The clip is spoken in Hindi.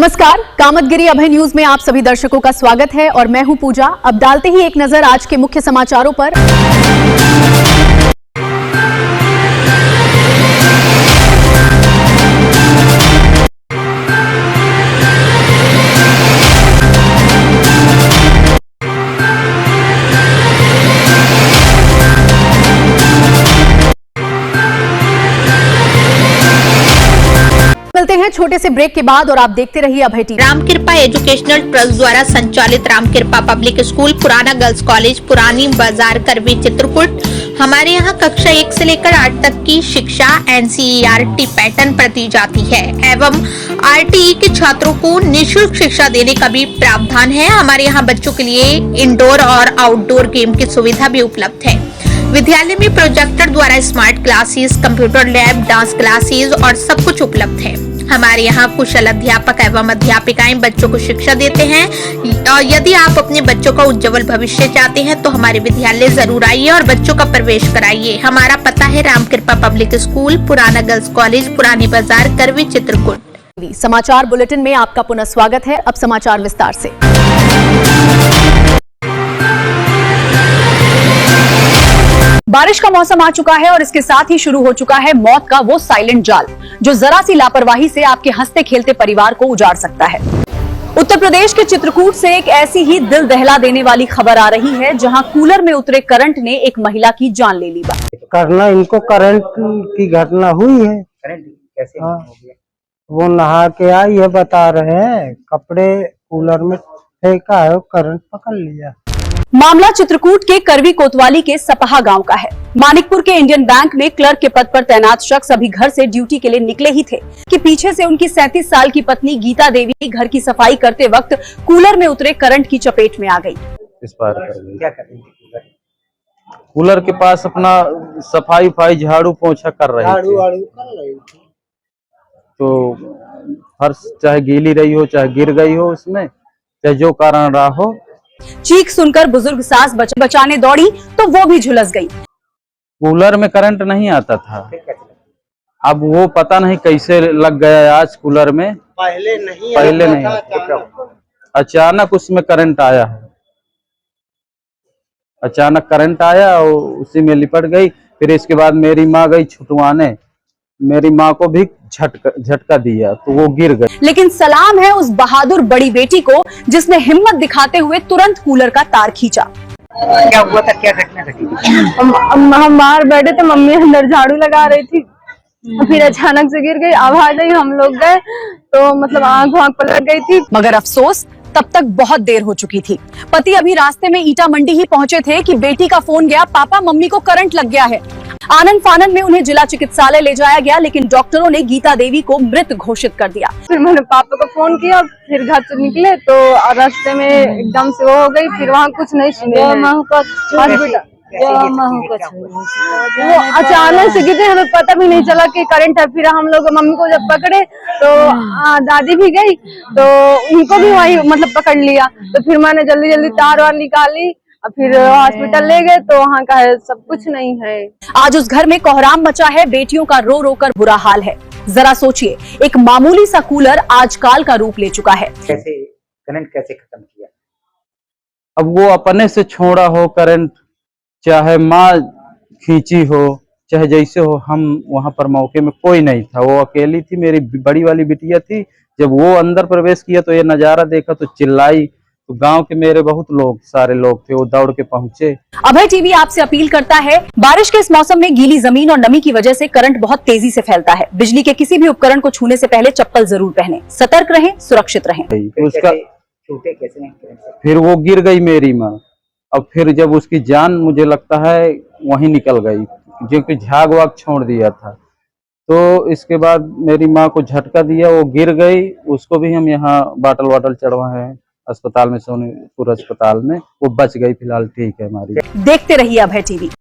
नमस्कार, कामतगिरी अभय न्यूज में आप सभी दर्शकों का स्वागत है और मैं हूं पूजा। अब डालते ही एक नजर आज के मुख्य समाचारों पर। मिलते हैं छोटे से ब्रेक के बाद और आप देखते रहिए अभय टीवी। रामकृपा एजुकेशनल ट्रस्ट द्वारा संचालित रामकृपा पब्लिक स्कूल, पुराना गर्ल्स कॉलेज, पुरानी बाजार, करवी, चित्रकूट। हमारे यहाँ कक्षा 1 से लेकर 8 तक की शिक्षा NCERT पैटर्न पर दी जाती है एवं RTE के छात्रों को निःशुल्क शिक्षा देने का भी प्रावधान है। हमारे यहाँ बच्चों के लिए इंडोर और आउटडोर गेम की सुविधा भी उपलब्ध है। विद्यालय में प्रोजेक्टर द्वारा smart classes, computer lab, dance classes और सब कुछ उपलब्ध है। हमारे यहाँ कुशल अध्यापक एवं अध्यापिकाएं बच्चों को शिक्षा देते हैं। और यदि आप अपने बच्चों का उज्जवल भविष्य चाहते हैं तो हमारे विद्यालय जरूर आइए और बच्चों का प्रवेश कराइए। हमारा पता है रामकृपा पब्लिक स्कूल, पुराना गर्ल्स कॉलेज, पुरानी बाजार, करवी, चित्रकूट। समाचार बुलेटिन में आपका पुनः स्वागत है। अब समाचार विस्तार से। बारिश का मौसम आ चुका है और इसके साथ ही शुरू हो चुका है मौत का वो साइलेंट जाल जो जरा सी लापरवाही से आपके हंसते खेलते परिवार को उजाड़ सकता है। उत्तर प्रदेश के चित्रकूट से एक ऐसी ही दिल दहला देने वाली खबर आ रही है जहां कूलर में उतरे करंट ने एक महिला की जान ले ली। करना इनको करंट की घटना हुई है। करंट कैसे हो गया? वो नहा के आई है, बता रहे हैं, कपड़े कूलर में फेंका है, करंट पकड़ लिया। मामला चित्रकूट के करवी कोतवाली के सपहा गांव का है। मानिकपुर के इंडियन बैंक में क्लर्क के पद पर तैनात शख्स अभी घर से ड्यूटी के लिए निकले ही थे कि पीछे से उनकी 37 साल की पत्नी गीता देवी घर की सफाई करते वक्त कूलर में उतरे करंट की चपेट में आ गई। इस बार कर गई। क्या कर रही थी? कूलर के पास अपना सफाई झाड़ू पोछा कर रही थी। तो फर्श चाहे गीली रही हो, चाहे गिर गई हो, उसमें चाहे जो कारण रहा हो। चीख सुनकर बुजुर्ग सास बचाने दौड़ी तो वो भी झुलस गई। कूलर में करंट नहीं आता था, अब वो पता नहीं कैसे लग गया आज कूलर में। पहले नहीं अचानक उसमें करंट आया है। अचानक करंट आया और उसी में लिपट गई। फिर इसके बाद मेरी माँ गई छुटवाने, मेरी माँ को भी झटका दिया तो वो गिर गई। लेकिन सलाम है उस बहादुर बड़ी बेटी को जिसने हिम्मत दिखाते हुए तुरंत कूलर का तार खींचा। क्या हुआ था? क्या घटना घटी? हम बाहर बैठे थे, मम्मी अंदर झाड़ू लगा रही थी, फिर अचानक से गिर गई, आवाज आई, हम लोग गए तो मतलब आंख पलट गई थी। मगर अफसोस तब तक बहुत देर हो चुकी थी। पति अभी रास्ते में ईटा मंडी ही पहुंचे थे कि बेटी का फोन गया, पापा मम्मी को करंट लग गया है। आनंद फानंद में उन्हें जिला चिकित्सालय ले जाया गया, लेकिन डॉक्टरों ने गीता देवी को मृत घोषित कर दिया। फिर मैंने पापा को फोन किया, फिर घर से निकले तो रास्ते में एकदम से वो हो गई, फिर वहाँ कुछ नहीं सुने। वो अचानक से गिरे, हमें पता भी नहीं चला कि करंट है। फिर हम लोग मम्मी को जब पकड़े तो दादी भी गई तो उनको भी वही मतलब पकड़ लिया। तो फिर मैंने जल्दी जल्दी तार वार निकाली और फिर हॉस्पिटल ले गए तो वहाँ का है सब कुछ नहीं है। आज उस घर में कोहराम मचा है, बेटियों का रो रो कर बुरा हाल है। जरा सोचिए, एक मामूली सा कूलर आज काल का रूप ले चुका है। कैसे करंट कैसे खत्म किया? अब वो अपने से छोड़ा हो करंट, चाहे माँ खींची हो, चाहे जैसे हो, हम वहां पर मौके में कोई नहीं था। वो अकेली थी, मेरी बड़ी वाली बिटिया थी। जब वो अंदर प्रवेश किया तो ये नजारा देखा तो चिल्लाई, तो गांव के मेरे बहुत लोग, सारे लोग थे, वो दौड़ के पहुंचे। अभय टीवी आपसे अपील करता है, बारिश के इस मौसम में गीली जमीन और नमी की वजह से करंट बहुत तेजी से फैलता है। बिजली के किसी भी उपकरण को छूने से पहले चप्पल जरूर पहनें। सतर्क रहें, सुरक्षित रहें। उसका छूटे कैसे? फिर वो गिर गई मेरी माँ। अब फिर जब उसकी जान मुझे लगता है वहीं निकल गई, क्योंकि झाग वाग छोड़ दिया था। तो इसके बाद मेरी माँ को झटका दिया, वो गिर गई। उसको भी हम यहाँ बाटल वाटल चढ़वाए हैं अस्पताल में, सोनीपुर अस्पताल में। वो बच गई, फिलहाल ठीक है हमारी। देखते रहिए अभय टीवी।